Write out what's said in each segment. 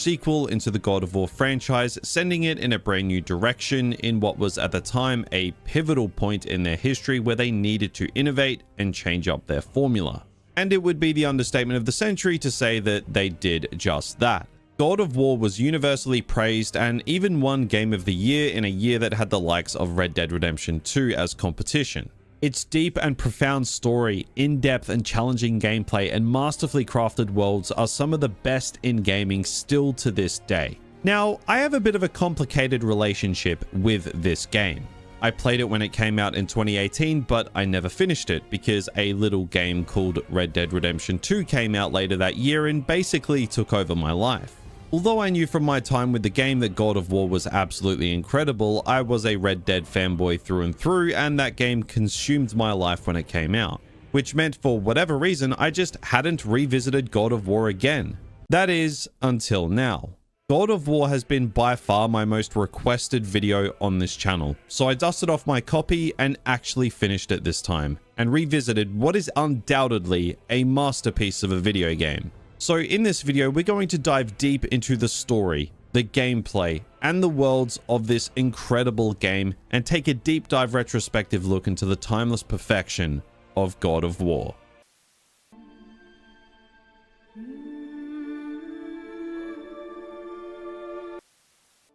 sequel into the God of War franchise, sending it in a brand new direction in what was at the time a pivotal point in their history where they needed to innovate and change up their formula. And it would be the understatement of the century to say that they did just that. God of War was universally praised and even won Game of the Year in a year that had the likes of Red Dead Redemption 2 as competition. Its deep and profound story, in-depth and challenging gameplay, and masterfully crafted worlds are some of the best in gaming still to this day. Now, I have a bit of a complicated relationship with this game. I played it when it came out in 2018, but I never finished it because a little game called Red Dead Redemption 2 came out later that year and basically took over my life. Although I knew from my time with the game that God of War was absolutely incredible, I was a Red Dead fanboy through and through, and that game consumed my life when it came out, which meant for whatever reason I just hadn't revisited God of War again. That is, until now. God of War has been by far my most requested video on this channel, so I dusted off my copy and actually finished it this time, and revisited what is undoubtedly a masterpiece of a video game. So in this video, we're going to dive deep into the story, the gameplay, and the worlds of this incredible game, and take a deep dive retrospective look into the timeless perfection of God of War.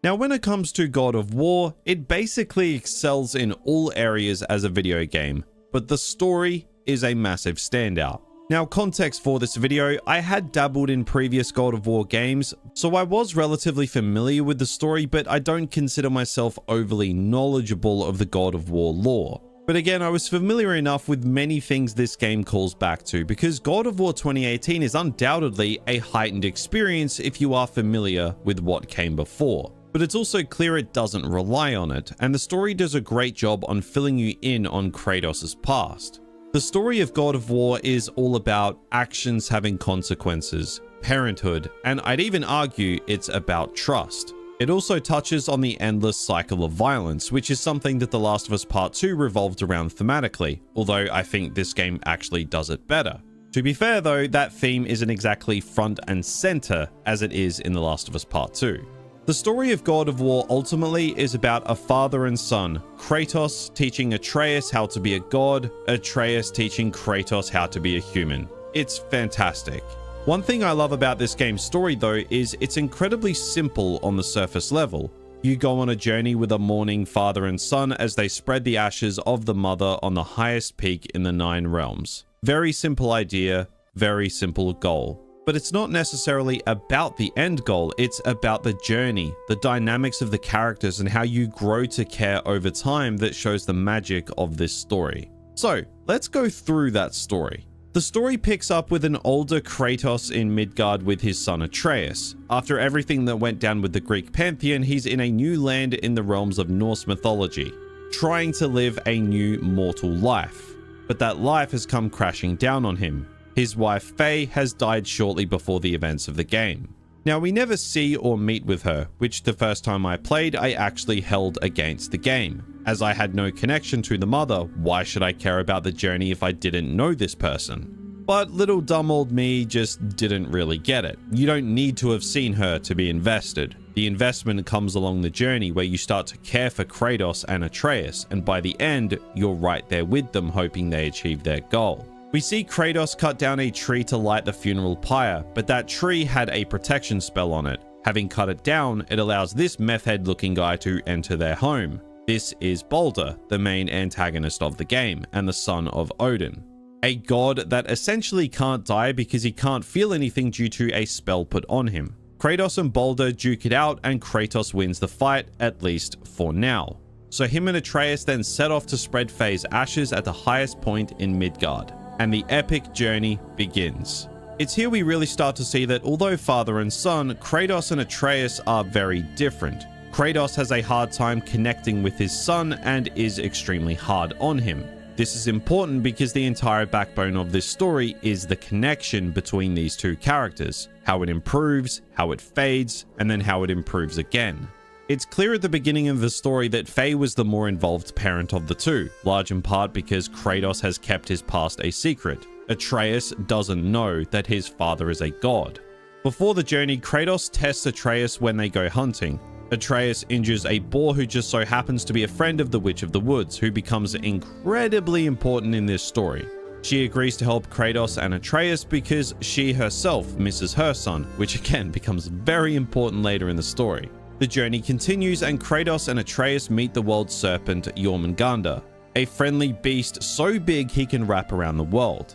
Now, when it comes to God of War, it basically excels in all areas as a video game, but the story is a massive standout. Now, context for this video, I had dabbled in previous God of War games, so I was relatively familiar with the story, but I don't consider myself overly knowledgeable of the God of War lore. But again, I was familiar enough with many things this game calls back to, because God of War 2018 is undoubtedly a heightened experience if you are familiar with what came before. But it's also clear it doesn't rely on it, and the story does a great job on filling you in on Kratos' past. The story of God of War is all about actions having consequences, parenthood, and I'd even argue it's about trust. It also touches on the endless cycle of violence, which is something that The Last of Us Part 2 revolved around thematically, although I think this game actually does it better. To be fair though, that theme isn't exactly front and center as it is in The Last of Us Part 2. The story of God of War ultimately is about a father and son, Kratos teaching Atreus how to be a god, Atreus teaching Kratos how to be a human. It's fantastic. One thing I love about this game's story though is it's incredibly simple on the surface level. You go on a journey with a mourning father and son as they spread the ashes of the mother on the highest peak in the 9 realms. Very simple idea, very simple goal. But it's not necessarily about the end goal, it's about the journey, the dynamics of the characters, and how you grow to care over time that shows the magic of this story. So, let's go through that story. The story picks up with an older Kratos in Midgard with his son Atreus. After everything that went down with the Greek pantheon, he's in a new land in the realms of Norse mythology, trying to live a new mortal life. But that life has come crashing down on him. His wife Faye has died shortly before the events of the game. Now, we never see or meet with her, which the first time I played, I actually held against the game. As I had no connection to the mother, why should I care about the journey if I didn't know this person? But little dumb old me just didn't really get it. You don't need to have seen her to be invested. The investment comes along the journey where you start to care for Kratos and Atreus, and by the end, you're right there with them hoping they achieve their goal. We see Kratos cut down a tree to light the funeral pyre, but that tree had a protection spell on it. Having cut it down, it allows this meth head looking guy to enter their home. This is Baldur, the main antagonist of the game, and the son of Odin. A god that essentially can't die because he can't feel anything due to a spell put on him. Kratos and Baldur duke it out and Kratos wins the fight, at least for now. So him and Atreus then set off to spread Faye's ashes at the highest point in Midgard. And the epic journey begins. It's here we really start to see that although father and son, Kratos and Atreus are very different. Kratos has a hard time connecting with his son and is extremely hard on him. This is important because the entire backbone of this story is the connection between these two characters, how it improves, how it fades, and then how it improves again. It's clear at the beginning of the story that Faye was the more involved parent of the two, large in part because Kratos has kept his past a secret. Atreus doesn't know that his father is a god. Before the journey, Kratos tests Atreus when they go hunting. Atreus injures a boar who just so happens to be a friend of the Witch of the Woods, who becomes incredibly important in this story. She agrees to help Kratos and Atreus because she herself misses her son, which again becomes very important later in the story. The journey continues and Kratos and Atreus meet the world serpent Jormungandr, a friendly beast so big he can wrap around the world.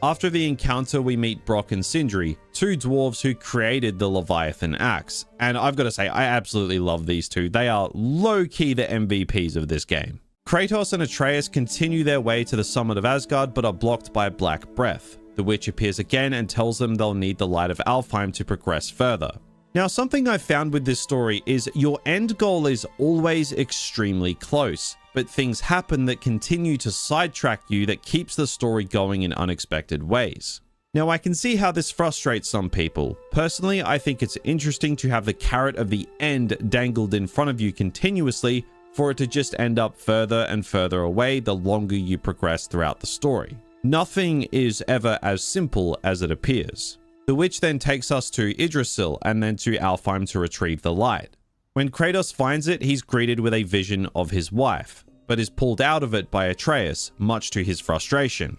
After the encounter, we meet Brok and Sindri, two dwarves who created the Leviathan axe. And I've got to say, I absolutely love these two. They are low-key the MVPs of this game. Kratos and Atreus continue their way to the summit of Asgard, but are blocked by Black Breath. The witch appears again and tells them they'll need the light of Alfheim to progress further. Now, something I've found with this story is your end goal is always extremely close, but things happen that continue to sidetrack you that keeps the story going in unexpected ways. Now, I can see how this frustrates some people. Personally, I think it's interesting to have the carrot of the end dangled in front of you continuously for it to just end up further and further away the longer you progress throughout the story. Nothing is ever as simple as it appears. The witch then takes us to Yggdrasil and then to Alfheim to retrieve the light. When Kratos finds it, he's greeted with a vision of his wife, but is pulled out of it by Atreus, much to his frustration.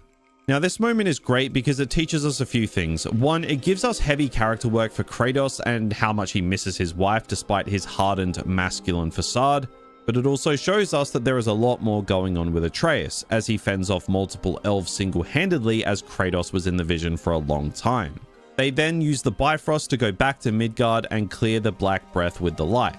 Now, this moment is great because it teaches us a few things. One, it gives us heavy character work for Kratos and how much he misses his wife despite his hardened masculine facade. But it also shows us that there is a lot more going on with Atreus, as he fends off multiple elves single-handedly as Kratos was in the vision for a long time. They then use the Bifrost to go back to Midgard and clear the Black Breath with the light.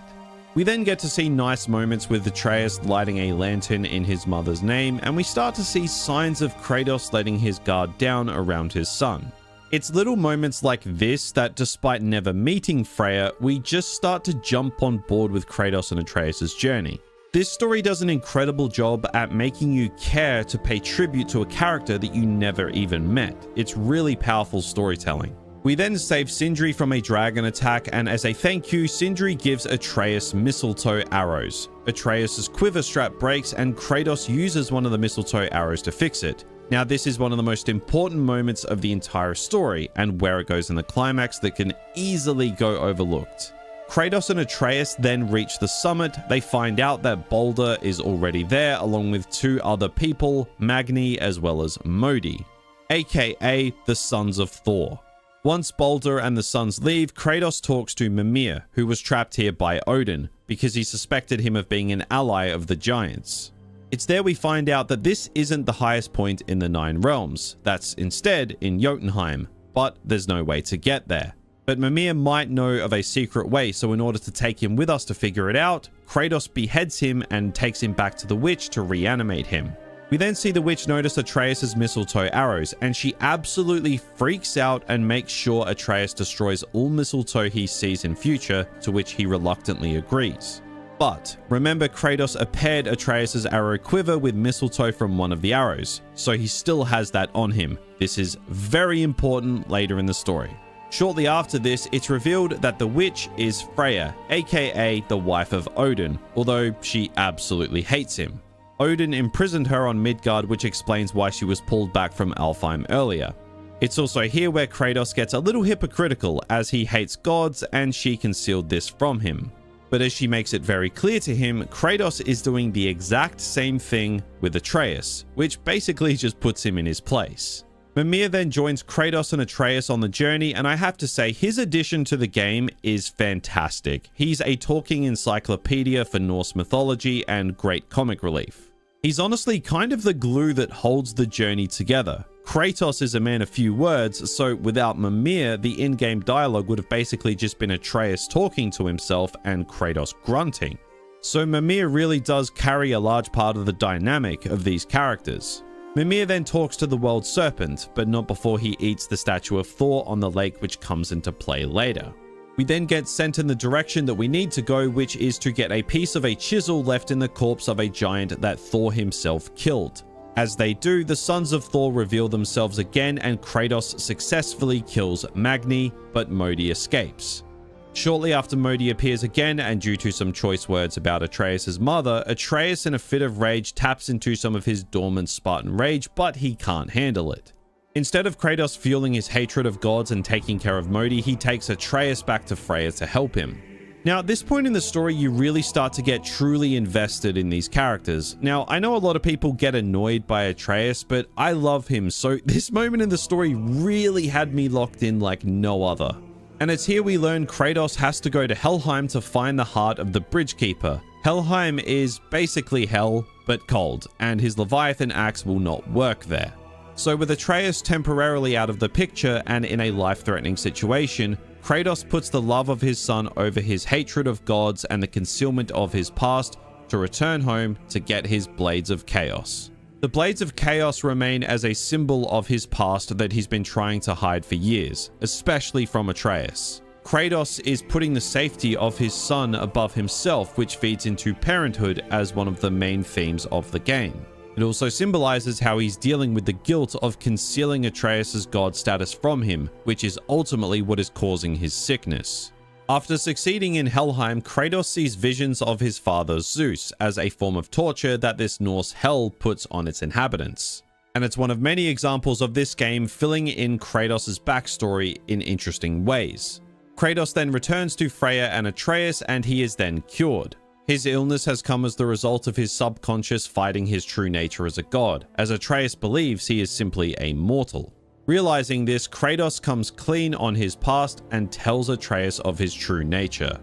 We then get to see nice moments with Atreus lighting a lantern in his mother's name, and we start to see signs of Kratos letting his guard down around his son. It's little moments like this that, despite never meeting Freya, we just start to jump on board with Kratos and Atreus' journey. This story does an incredible job at making you care to pay tribute to a character that you never even met. It's really powerful storytelling. We then save Sindri from a dragon attack, and as a thank you, Sindri gives Atreus mistletoe arrows. Atreus' quiver strap breaks, and Kratos uses one of the mistletoe arrows to fix it. Now, this is one of the most important moments of the entire story, and where it goes in the climax that can easily go overlooked. Kratos and Atreus then reach the summit. They find out that Balder is already there, along with two other people, Magni as well as Modi, aka the Sons of Thor. Once Balder and the sons leave, Kratos talks to Mimir, who was trapped here by Odin, because he suspected him of being an ally of the giants. It's there we find out that this isn't the highest point in the Nine Realms. That's instead in Jotunheim, but there's no way to get there. But Mimir might know of a secret way, so in order to take him with us to figure it out, Kratos beheads him and takes him back to the witch to reanimate him. We then see the witch notice Atreus' mistletoe arrows, and she absolutely freaks out and makes sure Atreus destroys all mistletoe he sees in future, to which he reluctantly agrees. But remember, Kratos paired Atreus' arrow quiver with mistletoe from one of the arrows, so he still has that on him. This is very important later in the story. Shortly after this, it's revealed that the witch is Freya, aka the wife of Odin, although she absolutely hates him. Odin imprisoned her on Midgard, which explains why she was pulled back from Alfheim earlier. It's also here where Kratos gets a little hypocritical, as he hates gods and she concealed this from him. But as she makes it very clear to him, Kratos is doing the exact same thing with Atreus, which basically just puts him in his place. Mimir then joins Kratos and Atreus on the journey, and I have to say his addition to the game is fantastic. He's a talking encyclopedia for Norse mythology and great comic relief. He's honestly kind of the glue that holds the journey together. Kratos is a man of few words, so without Mimir, the in-game dialogue would have basically just been Atreus talking to himself and Kratos grunting. So Mimir really does carry a large part of the dynamic of these characters. Mimir then talks to the world serpent, but not before he eats the statue of Thor on the lake, which comes into play later. We then get sent in the direction that we need to go, which is to get a piece of a chisel left in the corpse of a giant that Thor himself killed. As they do, the sons of Thor reveal themselves again, and Kratos successfully kills Magni, but Modi escapes. Shortly after, Modi appears again, and due to some choice words about Atreus' mother, Atreus in a fit of rage taps into some of his dormant Spartan rage, but he can't handle it. Instead of Kratos fueling his hatred of gods and taking care of Modi, he takes Atreus back to Freya to help him. Now, at this point in the story, you really start to get truly invested in these characters. Now, I know a lot of people get annoyed by Atreus, but I love him, so this moment in the story really had me locked in like no other. And it's here we learn Kratos has to go to Helheim to find the heart of the Bridgekeeper. Helheim is basically hell, but cold, and his Leviathan axe will not work there. So with Atreus temporarily out of the picture and in a life-threatening situation, Kratos puts the love of his son over his hatred of gods and the concealment of his past to return home to get his Blades of Chaos. The Blades of Chaos remain as a symbol of his past that he's been trying to hide for years, especially from Atreus. Kratos is putting the safety of his son above himself, which feeds into parenthood as one of the main themes of the game. It also symbolizes how he's dealing with the guilt of concealing Atreus' god status from him, which is ultimately what is causing his sickness. After succeeding in Helheim, Kratos sees visions of his father Zeus as a form of torture that this Norse hell puts on its inhabitants. And it's one of many examples of this game filling in Kratos' backstory in interesting ways. Kratos then returns to Freya and Atreus, and he is then cured. His illness has come as the result of his subconscious fighting his true nature as a god, as Atreus believes he is simply a mortal. Realizing this, Kratos comes clean on his past and tells Atreus of his true nature.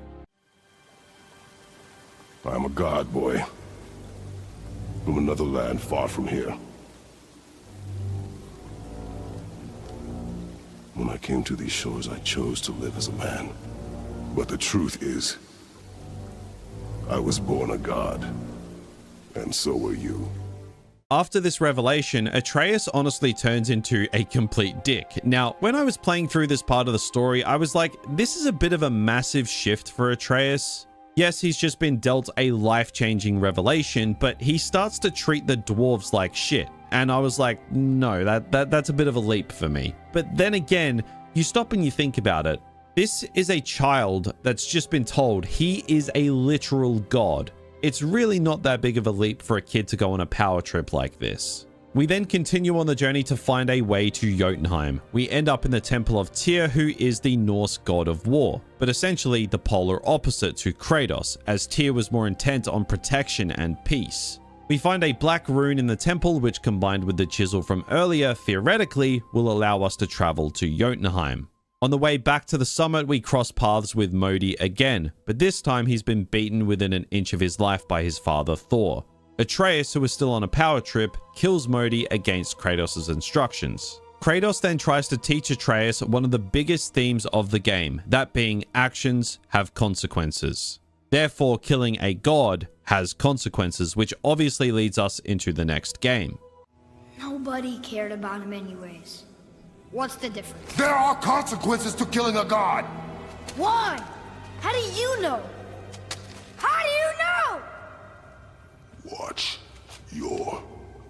I'm a god, boy. From another land far from here. When I came to these shores, I chose to live as a man. But the truth is, I was born a god, and so were you. After this revelation, Atreus honestly turns into a complete dick. Now, when I was playing through this part of the story, I was like, this is a bit of a massive shift for Atreus. Yes, he's just been dealt a life-changing revelation, but he starts to treat the dwarves like shit. And I was like, no, that's a bit of a leap for me. But then again, you stop and you think about it. This is a child that's just been told he is a literal god. It's really not that big of a leap for a kid to go on a power trip like this. We then continue on the journey to find a way to Jotunheim. We end up in the temple of Tyr, who is the Norse god of war, but essentially the polar opposite to Kratos, as Tyr was more intent on protection and peace. We find a black rune in the temple, which combined with the chisel from earlier, theoretically, will allow us to travel to Jotunheim. On the way back to the summit, we cross paths with Modi again, but this time he's been beaten within an inch of his life by his father Thor. Atreus, who is still on a power trip, kills Modi against Kratos' instructions. Kratos then tries to teach Atreus one of the biggest themes of the game, that being actions have consequences. Therefore, killing a god has consequences, which obviously leads us into the next game. Nobody cared about him anyways. What's the difference? There are consequences to killing a god! Why? How do you know? How do you know? Watch your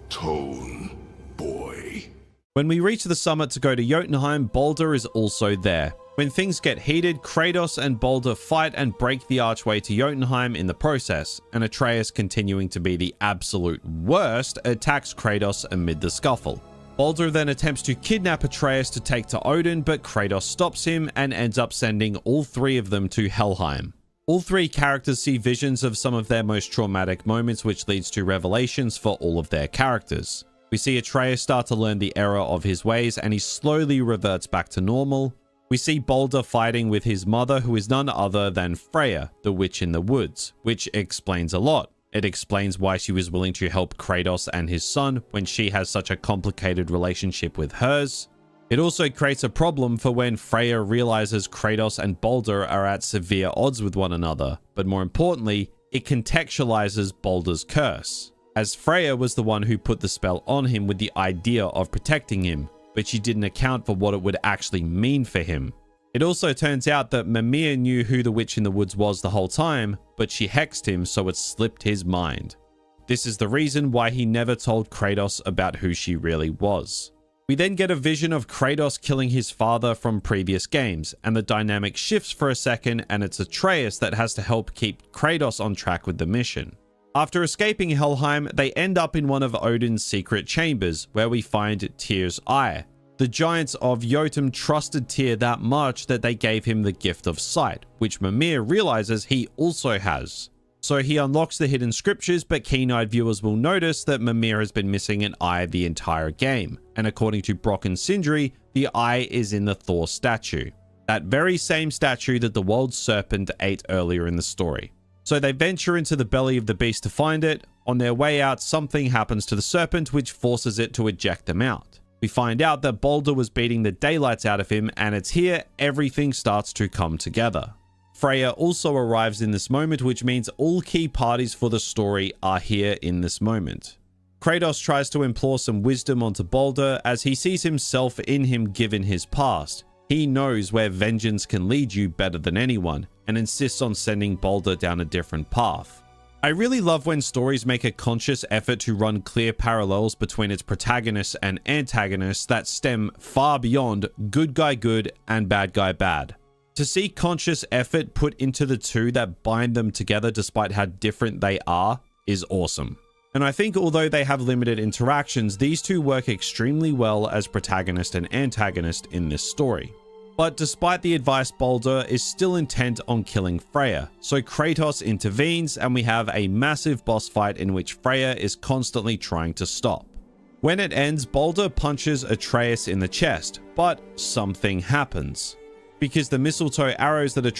tone, boy. When we reach the summit to go to Jotunheim, Baldur is also there. When things get heated, Kratos and Baldur fight and break the archway to Jotunheim in the process, and Atreus, continuing to be the absolute worst, attacks Kratos amid the scuffle. Baldur then attempts to kidnap Atreus to take to Odin, but Kratos stops him and ends up sending all three of them to Helheim. All three characters see visions of some of their most traumatic moments, which leads to revelations for all of their characters. We see Atreus start to learn the error of his ways, and he slowly reverts back to normal. We see Baldur fighting with his mother, who is none other than Freya, the witch in the woods, which explains a lot. It explains why she was willing to help Kratos and his son when she has such a complicated relationship with hers. It also creates a problem for when Freya realizes Kratos and Baldur are at severe odds with one another, but more importantly, it contextualizes Baldur's curse, as Freya was the one who put the spell on him with the idea of protecting him, but she didn't account for what it would actually mean for him. It also turns out that Mimir knew who the witch in the woods was the whole time, but she hexed him so it slipped his mind. This is the reason why he never told Kratos about who she really was. We then get a vision of Kratos killing his father from previous games, and the dynamic shifts for a second, and it's Atreus that has to help keep Kratos on track with the mission. After escaping Helheim, they end up in one of Odin's secret chambers, where we find Tyr's Eye. The giants of Jotun trusted Tyr that much that they gave him the gift of sight, which Mimir realizes he also has. So he unlocks the hidden scriptures, but keen-eyed viewers will notice that Mimir has been missing an eye the entire game. And according to Brock and Sindri, the eye is in the Thor statue. That very same statue that the world serpent ate earlier in the story. So they venture into the belly of the beast to find it. On their way out, something happens to the serpent which forces it to eject them out. We find out that Balder was beating the daylights out of him, and it's here everything starts to come together. Freya also arrives in this moment, which means all key parties for the story are here in this moment. Kratos tries to implore some wisdom onto Balder as he sees himself in him given his past. He knows where vengeance can lead you better than anyone, and insists on sending Balder down a different path. I really love when stories make a conscious effort to run clear parallels between its protagonists and antagonists that stem far beyond good guy good and bad guy bad. To see conscious effort put into the two that bind them together despite how different they are is awesome. And I think although they have limited interactions, these two work extremely well as protagonist and antagonist in this story. But despite the advice, Balder is still intent on killing Freya, so Kratos intervenes and we have a massive boss fight in which Freya is constantly trying to stop. When it ends, Balder punches Atreus in the chest, but something happens. Because the mistletoe arrows that Atreus